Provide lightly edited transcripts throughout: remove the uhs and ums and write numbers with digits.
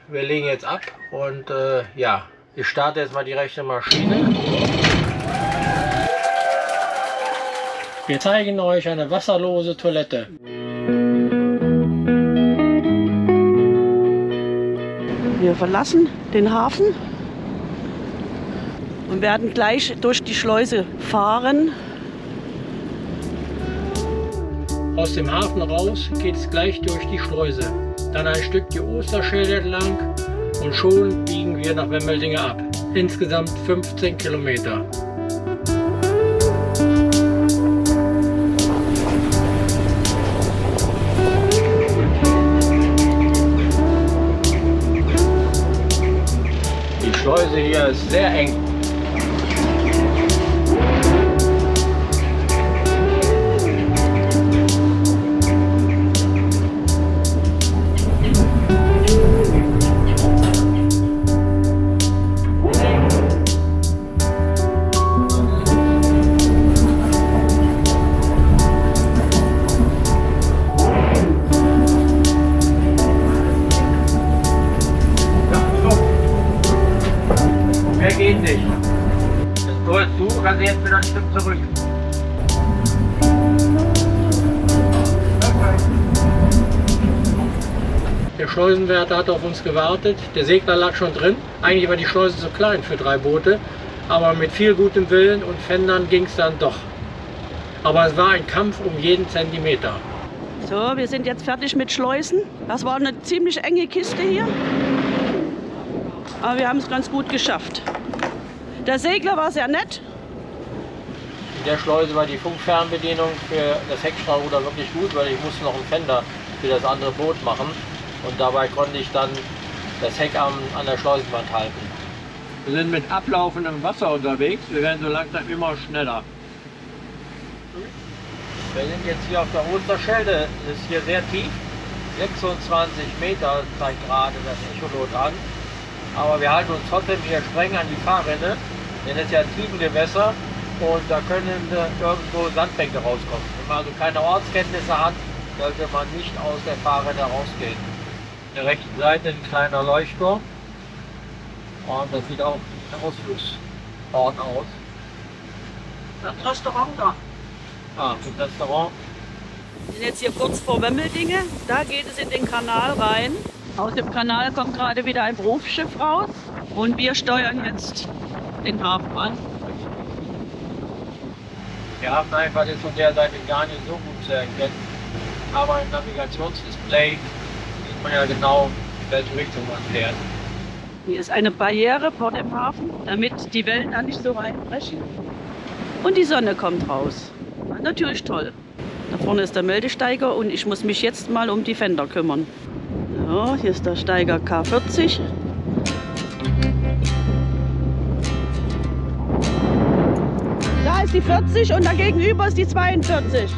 wir legen jetzt ab und ja, ich starte jetzt mal die rechte Maschine. Wir zeigen euch eine wasserlose Toilette. Wir verlassen den Hafen und werden gleich durch die Schleuse fahren. Aus dem Hafen raus geht es gleich durch die Schleuse. Dann ein Stück die Osterschelde entlang und schon biegen wir nach Wemmeldingen ab. Insgesamt 15 Kilometer. Die Schleuse hier ist sehr eng. Geht nicht. Das Tor ist zu, kann sie jetzt wieder ein Stück zurück. Der Schleusenwärter hat auf uns gewartet. Der Segler lag schon drin. Eigentlich war die Schleuse zu klein für 3 Boote. Aber mit viel gutem Willen und Fendern ging es dann doch. Aber es war ein Kampf um jeden Zentimeter. So, wir sind jetzt fertig mit Schleusen. Das war eine ziemlich enge Kiste hier. Aber wir haben es ganz gut geschafft. Der Segler war sehr nett. In der Schleuse war die Funkfernbedienung für das Heckstrahlruder wirklich gut, weil ich musste noch einen Fender für das andere Boot machen. Und dabei konnte ich dann das Heck an der Schleusenwand halten. Wir sind mit ablaufendem Wasser unterwegs. Wir werden so langsam immer schneller. Wir sind jetzt hier auf der Osterschelde. Das ist hier sehr tief. 26 Meter zeigt gerade das Echolot an. Aber wir halten uns trotzdem hier streng an die Fahrrinne, denn es ist ja ein Tiefengewässer und da können irgendwo Sandbänke rauskommen. Wenn man also keine Ortskenntnisse hat, sollte man nicht aus der Fahrrinne rausgehen. Auf der rechten Seite ein kleiner Leuchtturm und das sieht auch ein Ausflugsort aus. Das Restaurant da. Ah, das Restaurant. Wir sind jetzt hier kurz vor Wemmeldingen. Da geht es in den Kanal rein. Aus dem Kanal kommt gerade wieder ein Berufsschiff raus und wir steuern jetzt den Hafen an. Der Hafeneinfahrt ist von der Seite gar nicht so gut zu erkennen, aber im Navigationsdisplay sieht man ja genau, in welche Richtung man fährt. Hier ist eine Barriere vor dem Hafen, damit die Wellen da nicht so reinbrechen. Und die Sonne kommt raus. Natürlich toll. Da vorne ist der Meldesteiger und ich muss mich jetzt mal um die Fender kümmern. So, hier ist der Steiger K40. Da ist die 40 und da gegenüber ist die 42.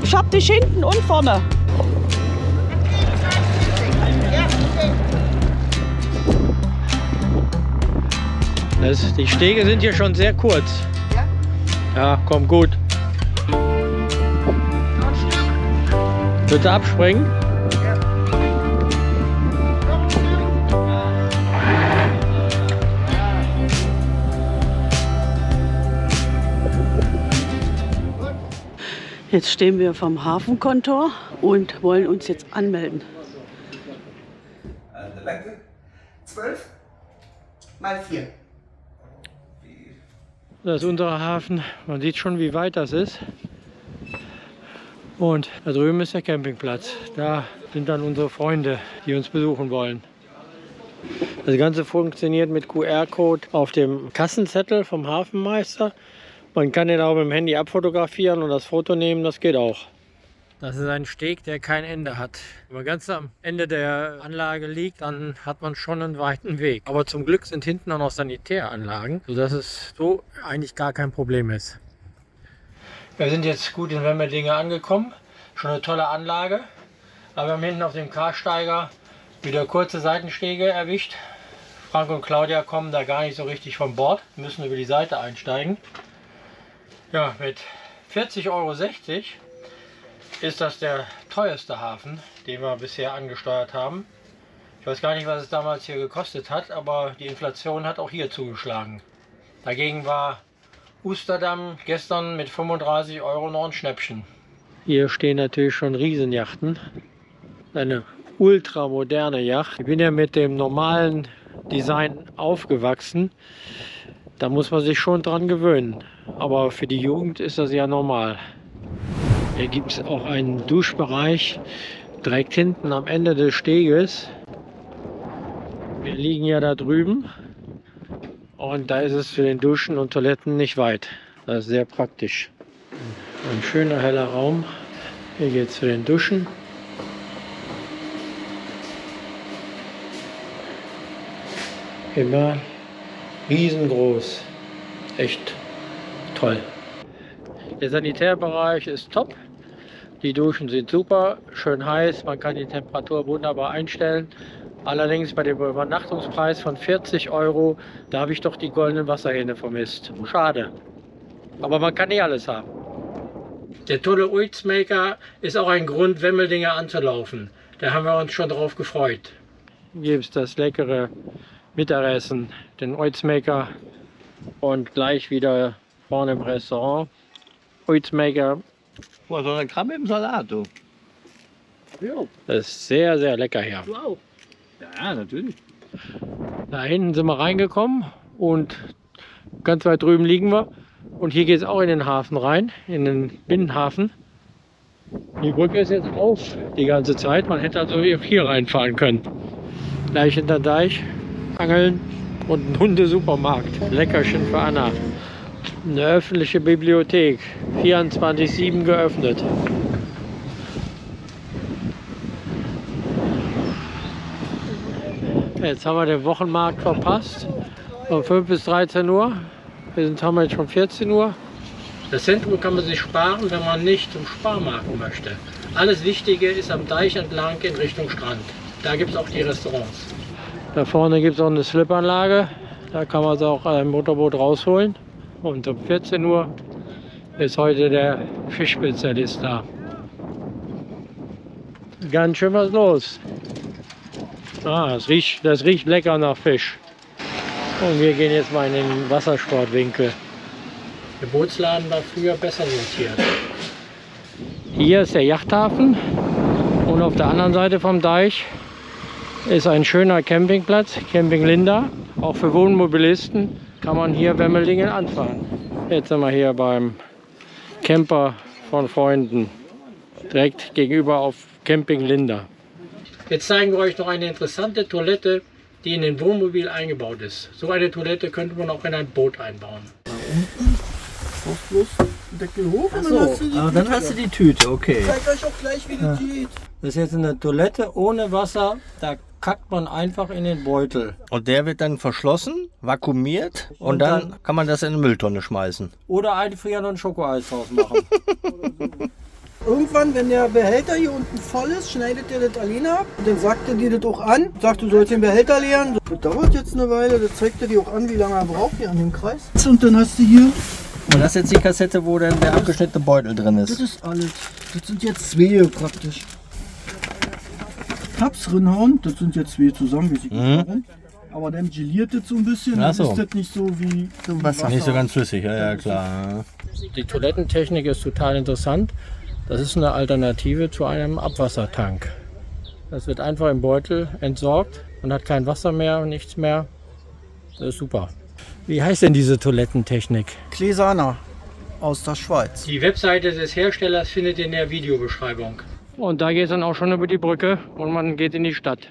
Ich hab dich hinten und vorne. Die Stege sind hier schon sehr kurz. Ja, komm gut. Bitte abspringen. Ja. Jetzt stehen wir vom Hafenkontor und wollen uns jetzt anmelden. 12 mal 4. Das ist unser Hafen. Man sieht schon, wie weit das ist. Und da drüben ist der Campingplatz. Da sind dann unsere Freunde, die uns besuchen wollen. Das Ganze funktioniert mit QR-Code auf dem Kassenzettel vom Hafenmeister. Man kann den auch mit dem Handy abfotografieren und das Foto nehmen, das geht auch. Das ist ein Steg, der kein Ende hat. Wenn man ganz am Ende der Anlage liegt, dann hat man schon einen weiten Weg. Aber zum Glück sind hinten auch noch Sanitäranlagen, sodass es so eigentlich gar kein Problem ist. Wir sind jetzt gut in Wemmeldingen angekommen. Schon eine tolle Anlage. Aber wir haben hinten auf dem Karsteiger wieder kurze Seitenstege erwischt. Frank und Claudia kommen da gar nicht so richtig von Bord, müssen über die Seite einsteigen. Ja, mit 40,60 € ist das der teuerste Hafen, den wir bisher angesteuert haben. Ich weiß gar nicht, was es damals hier gekostet hat, aber die Inflation hat auch hier zugeschlagen. Dagegen war Oesterdam gestern mit 35 € noch ein Schnäppchen. Hier stehen natürlich schon Riesenjachten. Eine ultramoderne Yacht. Ich bin ja mit dem normalen Design aufgewachsen. Da muss man sich schon dran gewöhnen. Aber für die Jugend ist das ja normal. Hier gibt es auch einen Duschbereich direkt hinten am Ende des Steges. Wir liegen ja da drüben und da ist es für den Duschen und Toiletten nicht weit. Das ist sehr praktisch. Ein schöner heller Raum. Hier geht es für den Duschen. Immer riesengroß. Echt toll. Der Sanitärbereich ist top. Die Duschen sind super, schön heiß. Man kann die Temperatur wunderbar einstellen. Allerdings bei dem Übernachtungspreis von 40 €, da habe ich doch die goldenen Wasserhähne vermisst. Schade. Aber man kann nicht alles haben. Der tolle Uitsmaker ist auch ein Grund, Wemmeldinger anzulaufen. Da haben wir uns schon drauf gefreut. Hier gibt es das leckere Mittagessen, den Uitsmaker und gleich wieder vorne im Restaurant. Uitsmaker. Boah, so eine Krabbe im Salat, du. Ja. Das ist sehr, sehr lecker hier. Du auch. Ja, natürlich. Da hinten sind wir reingekommen und ganz weit drüben liegen wir. Und hier geht es auch in den Hafen rein, in den Binnenhafen. Die Brücke ist jetzt auf die ganze Zeit. Man hätte also auch hier reinfahren können. Gleich hinter Deich, angeln und ein Hundesupermarkt. Leckerchen für Anna. Eine öffentliche Bibliothek, 24/7 geöffnet. Jetzt haben wir den Wochenmarkt verpasst, von 5 bis 13 Uhr. Haben wir jetzt schon 14 Uhr. Das Zentrum kann man sich sparen, wenn man nicht zum Sparmarkt möchte. Alles Wichtige ist am Deich entlang in Richtung Strand. Da gibt es auch die Restaurants. Da vorne gibt es auch eine Slipanlage. Da kann man es auch im Motorboot rausholen. Und um 14 Uhr ist heute der Fischspezialist da. Ganz schön was los. Das riecht lecker nach Fisch. Und wir gehen jetzt mal in den Wassersportwinkel. Der Bootsladen war früher besser sortiert. Hier ist der Yachthafen und auf der anderen Seite vom Deich ist ein schöner Campingplatz, Camping Linda. Auch für Wohnmobilisten kann man hier Wemmeldingen anfahren. Jetzt sind wir hier beim Camper von Freunden, direkt gegenüber auf Camping Linda. Jetzt zeigen wir euch noch eine interessante Toilette, die in den Wohnmobil eingebaut ist. So eine Toilette könnte man auch in ein Boot einbauen. Da unten auf bloß Deckel hoch und dann hast du die Tüte, okay. Ich zeige euch auch gleich, wie das geht. Das ist jetzt eine Toilette ohne Wasser, da kackt man einfach in den Beutel. Und der wird dann verschlossen, vakuumiert und dann kann man das in eine Mülltonne schmeißen. Oder einfrieren und Schokoeis draus machen. Irgendwann, wenn der Behälter hier unten voll ist, schneidet er das alleine ab. Und dann sagt er dir das auch an. Sagt, du sollst den Behälter leeren. Das dauert jetzt eine Weile. Das zeigt er dir auch an, wie lange er braucht hier an dem Kreis. Und dann hast du hier... Und das ist jetzt die Kassette, wo dann der abgeschnittene Beutel drin ist. Das ist alles. Das sind jetzt zwei praktisch. Tabs reinhauen. Das sind jetzt zwei zusammen, wie sie haben. Aber dann geliert das so ein bisschen. Dann ist das nicht so wie Wasser. Nicht so ganz flüssig, ja klar. Die Toilettentechnik ist total interessant. Das ist eine Alternative zu einem Abwassertank. Das wird einfach im Beutel entsorgt und hat kein Wasser mehr und nichts mehr. Das ist super. Wie heißt denn diese Toilettentechnik? Klesana aus der Schweiz. Die Webseite des Herstellers findet ihr in der Videobeschreibung. Und da geht es dann auch schon über die Brücke und man geht in die Stadt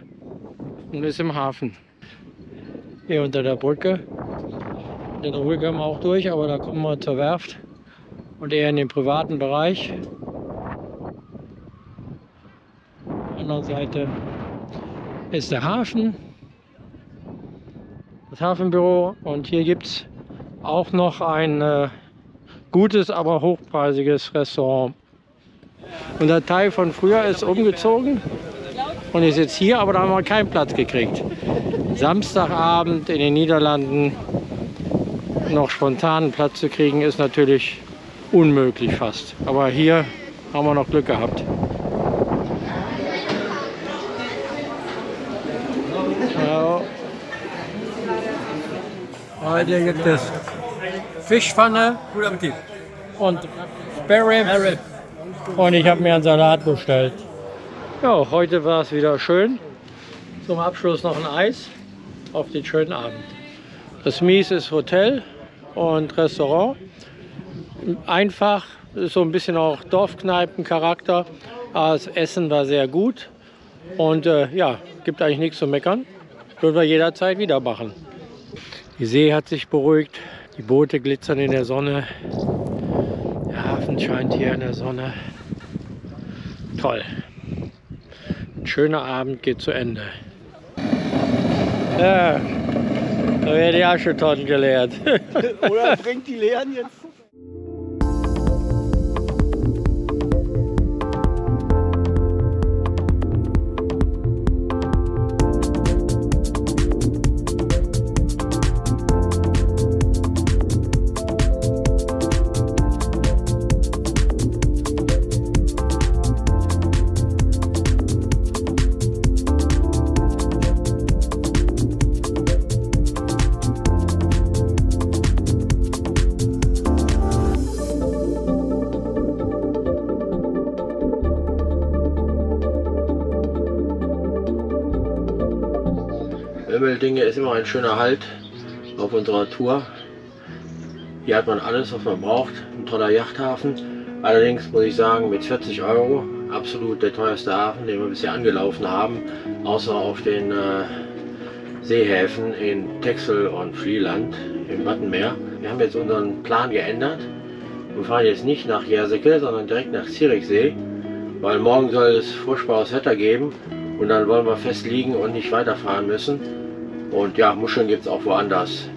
und ist im Hafen. Hier unter der Brücke. In der Brücke können wir auch durch, aber da kommen wir zur Werft und eher in den privaten Bereich. Auf der anderen Seite ist der Hafen, das Hafenbüro, und hier gibt es auch noch ein gutes, aber hochpreisiges Restaurant. Und der Teil von früher ist umgezogen und ist jetzt hier, aber da haben wir keinen Platz gekriegt. Samstagabend in den Niederlanden noch spontan Platz zu kriegen, ist natürlich unmöglich fast. Aber hier haben wir noch Glück gehabt. Ja. Heute gibt es Fischpfanne und Spare Rib. Und ich habe mir einen Salat bestellt. Ja, heute war es wieder schön. Zum Abschluss noch ein Eis auf den schönen Abend. Das Mies ist Hotel und Restaurant. Einfach, ist so ein bisschen auch Dorfkneipencharakter. Aber das Essen war sehr gut. Und ja, gibt eigentlich nichts zu meckern. Würden wir jederzeit wieder machen. Die See hat sich beruhigt. Die Boote glitzern in der Sonne. Der Hafen scheint hier in der Sonne. Toll. Ein schöner Abend geht zu Ende. Ja, da werden die Aschetonnen geleert. Oder bringt die Leeren jetzt. Wimmeldinge ist immer ein schöner Halt auf unserer Tour. Hier hat man alles, was man braucht. Ein toller Yachthafen. Allerdings muss ich sagen, mit 40 € absolut der teuerste Hafen, den wir bisher angelaufen haben. Außer auf den Seehäfen in Texel und Vlieland im Wattenmeer. Wir haben jetzt unseren Plan geändert. Wir fahren jetzt nicht nach Jerseke, sondern direkt nach Zürichsee. Weil morgen soll es furchtbares Wetter geben. Und dann wollen wir fest liegen und nicht weiterfahren müssen. Und ja, Muscheln gibt es auch woanders.